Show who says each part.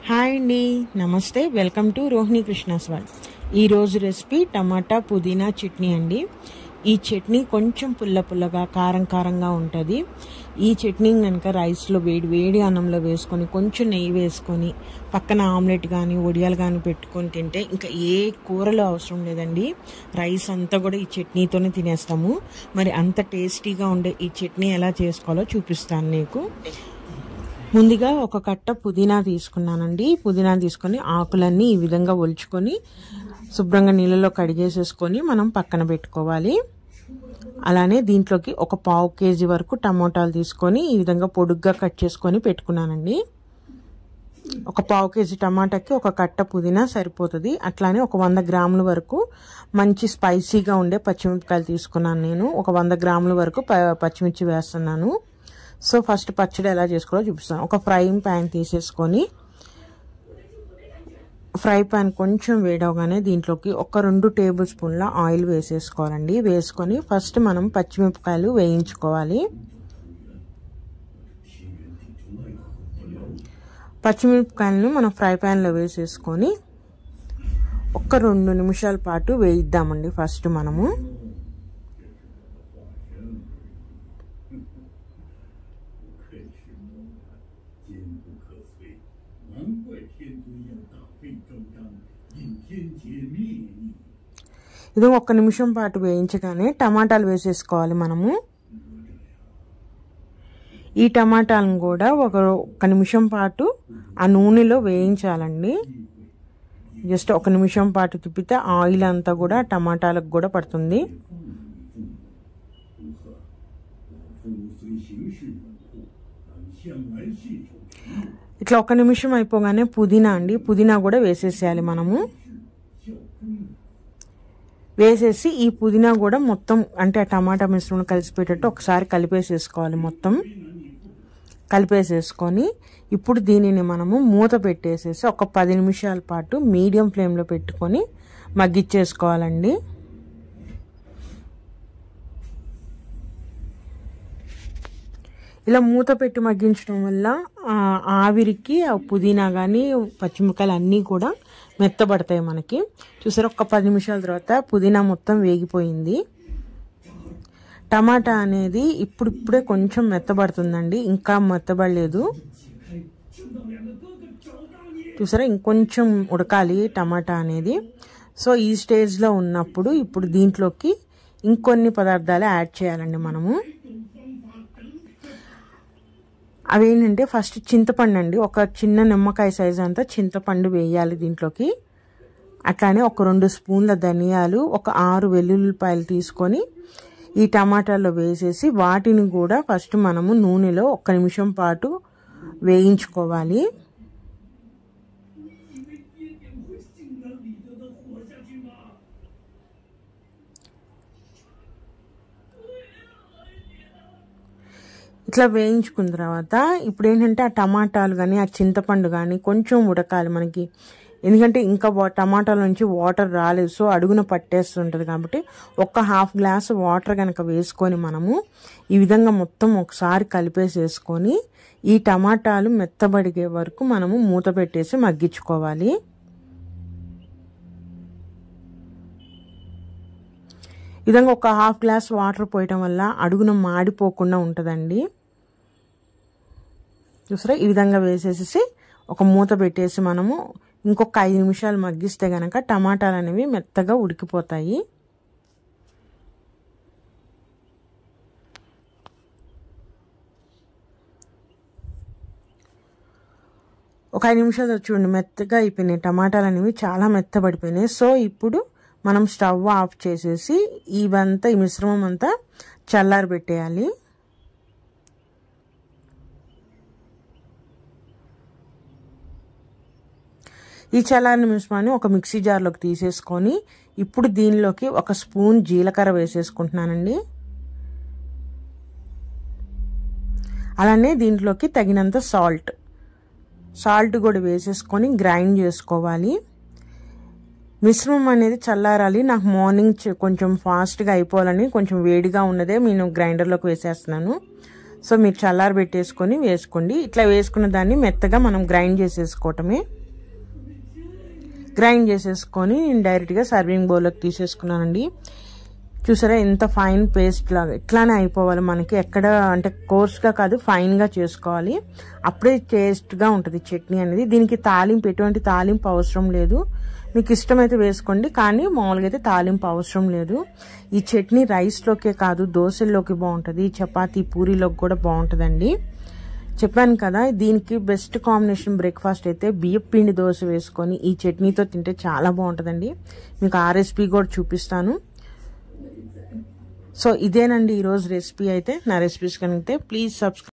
Speaker 1: Hi అండి, నమస్తే. Welcome to Rohini Krishna's world. ఈరోజు రెసిపీ టమాటా పుదీనా చట్నీ అండి. ఈ చట్నీ కొంచెం పుల్లగా కారంగా ఉంటుంది. ఈ చట్నీ కనుక రైస్లో వేడి అన్నంలో వేసుకొని కొంచెం నెయ్యి వేసుకొని పక్కన ఆమ్లెట్ కానీ వడియాలు కానీ పెట్టుకొని తింటే ఇంకా ఏ కూరలో అవసరం లేదండి. రైస్ అంతా కూడా ఈ చట్నీతోనే తినేస్తాము. మరి అంత టేస్టీగా ఉండే ఈ చట్నీ ఎలా చేసుకోవాలో చూపిస్తాను నీకు. ముందుగా ఒక కట్ట పుదీనా తీసుకున్నానండి. పుదీనా తీసుకొని ఆకులన్నీ ఈ విధంగా ఒలుచుకొని శుభ్రంగా నీళ్ళలో కడిగేసేసుకొని మనం పక్కన పెట్టుకోవాలి. అలానే దీంట్లోకి ఒక 1/2 కేజీ వరకు టమోటాలు తీసుకొని ఈ విధంగా పొడుగ్గా కట్ చేసుకొని పెట్టుకున్నానండి. ఒక 1/2 కేజీ టమాటాకి ఒక కట్ట పుదీనా సరిపోతుంది. అట్లానే ఒక 100 గ్రాముల వరకు మంచి స్పైసీగా ఉండే పచ్చిమిరపకాయలు తీసుకున్నాను. నేను ఒక 100 గ్రాముల వరకు పచ్చిమిర్చి వేస్తున్నాను. సో ఫస్ట్ పచ్చడి ఎలా చేసుకోవాలో చూపిస్తాను. ఒక ఫ్రైయింగ్ ప్యాన్ తీసేసుకొని ఫ్రై ప్యాన్ కొంచెం వేడవగానే దీంట్లోకి ఒక 2 టేబుల్ స్పూన్ల ఆయిల్ వేసేసుకోవాలండి. వేసుకొని ఫస్ట్ మనం పచ్చిమిరపకాయలు వేయించుకోవాలి. పచ్చిమిరపకాయలను మనం ఫ్రై ప్యాన్లో వేసేసుకొని ఒక 2 నిమిషాల పాటు వేయిద్దామండి. ఫస్ట్ మనము ఇది 1 నిమిషం పాటు వేయించగానే టమాటాలు వేసేసుకోవాలి. మనము ఈ టమాటాలను కూడా ఒక నిమిషం పాటు ఆ నూనెలో వేయించాలండి. జస్ట్ 1 నిమిషం పాటు తిప్పితే ఆయిల్ అంతా కూడా టమాటాలకు కూడా పడుతుంది. ఇట్లా 1 నిమిషం అయిపోగానే పుదీనా కూడా వేసేసేయాలి. మనము వేసేసి ఈ పుదీనా కూడా మొత్తం అంటే ఆ టమాటా మిశ్రమం కలిసిపోయేటట్టు ఒకసారి కలిపేసేసుకోవాలి. మొత్తం కలిపేసేసుకొని ఇప్పుడు దీనిని మనము మూత పెట్టేసేసి ఒక 10 నిమిషాల పాటు మీడియం ఫ్లేమ్లో పెట్టుకొని మగ్గిచ్చేసుకోవాలండి. ఇలా మూత పెట్టి మగ్గించడం వల్ల ఆవిరికి ఆ పుదీనా కానీ పచ్చిమిరపకాయలు అన్నీ కూడా మెత్తబడతాయి మనకి. చూసారా, ఒక 10 నిమిషాల తర్వాత పుదీనా మొత్తం వేగిపోయింది. టమాటా అనేది ఇప్పుడిప్పుడే కొంచెం మెత్తబడుతుందండి, ఇంకా మెత్తబడలేదు. చూసారా, ఇంకొంచెం ఉడకాలి టమాటా అనేది. సో ఈ స్టేజ్లో ఉన్నప్పుడు ఇప్పుడు దీంట్లోకి ఇంకొన్ని పదార్థాలు యాడ్ చేయాలండి మనము. అవేంటంటే ఫస్ట్ చింతపండు అండి. ఒక చిన్న నిమ్మకాయ సైజు అంతా చింతపండు వేయాలి దీంట్లోకి. అట్లానే ఒక 2 స్పూన్ల ధనియాలు, ఒక 6 వెల్లుల్లిపాయలు తీసుకొని ఈ టమాటాల్లో వేసేసి వాటిని కూడా ఫస్ట్ మనము నూనెలో 1 నిమిషం పాటు వేయించుకోవాలి. ఇట్లా వేయించుకున్న తర్వాత ఇప్పుడు ఏంటంటే ఆ టమాటాలు కానీ ఆ చింతపండు కానీ కొంచెం ఉడకాలి మనకి. ఎందుకంటే ఇంకా టమాటాల నుంచి వాటర్ రాలేదు, సో అడుగున పట్టేస్తుంటుంది. కాబట్టి ఒక 1/2 గ్లాసు వాటర్ కనుక వేసుకొని మనము ఈ విధంగా మొత్తం ఒకసారి కలిపేసేసుకొని ఈ టమాటాలు మెత్తబడిగే వరకు మనము మూత పెట్టేసి మగ్గించుకోవాలి. ఈ విధంగా ఒక 1/2 గ్లాస్ వాటర్ పోయటం వల్ల అడుగున మాడిపోకుండా ఉంటుందండి. చూసారా, ఈ విధంగా వేసేసి ఒక మూత పెట్టేసి మనము ఇంకొక 5 నిమిషాలు మగ్గిస్తే గనక టమాటాలు అనేవి మెత్తగా ఉడికిపోతాయి. ఒక 5 నిమిషాలు చూడండి, మెత్తగా అయిపోయినాయి టమాటాలు అనేవి, చాలా మెత్తబడిపోయినాయి. సో ఇప్పుడు మనం స్టవ్ ఆఫ్ చేసేసి ఈ మిశ్రమం అంతా చల్లారి పెట్టేయాలి. ఈ చల్లారిన మిశ్రమాన్ని ఒక మిక్సీ జార్లోకి తీసేసుకొని ఇప్పుడు దీనిలోకి 1 స్పూన్ జీలకర్ర వేసేసుకుంటున్నానండి. అలానే దీంట్లోకి తగినంత సాల్ట్ కూడా వేసేసుకొని గ్రైండ్ చేసుకోవాలి. మిశ్రమం అనేది చల్లారాలి. నాకు మార్నింగ్ కొంచెం ఫాస్ట్గా అయిపోవాలని కొంచెం వేడిగా ఉన్నదే నేను గ్రైండర్లోకి వేసేస్తున్నాను. సో మీరు చల్లారబెట్టేసుకొని వేసుకోండి. ఇట్లా వేసుకున్న దాన్ని మెత్తగా మనం గ్రైండ్ చేసేసుకోవటమే. గ్రైండ్ చేసేసుకొని నేను డైరెక్ట్గా సర్వింగ్ బౌల్లోకి తీసేసుకున్నానండి. చూసారా ఎంత ఫైన్ పేస్ట్ లాగా ఇట్లానే అయిపోవాలి మనకి. ఎక్కడ అంటే కోర్స్గా కాదు, ఫైన్గా చేసుకోవాలి. అప్పుడే టేస్ట్గా ఉంటుంది చట్నీ అనేది. దీనికి తాలింపు, ఎటువంటి తాలింపు అవసరం లేదు. మీకు ఇష్టమైతే వేసుకోండి, కానీ మామూలుగా అయితే తాలింపు అవసరం లేదు. ఈ చట్నీ రైస్లోకే కాదు, దోశల్లోకి బాగుంటుంది, చపాతీ పూరీలోకి కూడా బాగుంటుందండి. చెప్పాను కదా, దీనికి బెస్ట్ కాంబినేషన్ బ్రేక్ఫాస్ట్ అయితే బియ్యం పిండి దోశ వేసుకొని ఈ చట్నీతో తింటే చాలా బాగుంటుందండి. మీకు ఆ రెసిపీ కూడా చూపిస్తాను. సో ఇదేనండి ఈరోజు రెసిపీ అయితే. నా రెసిపీస్ కనుక ప్లీజ్ సబ్స్క్రైబ్.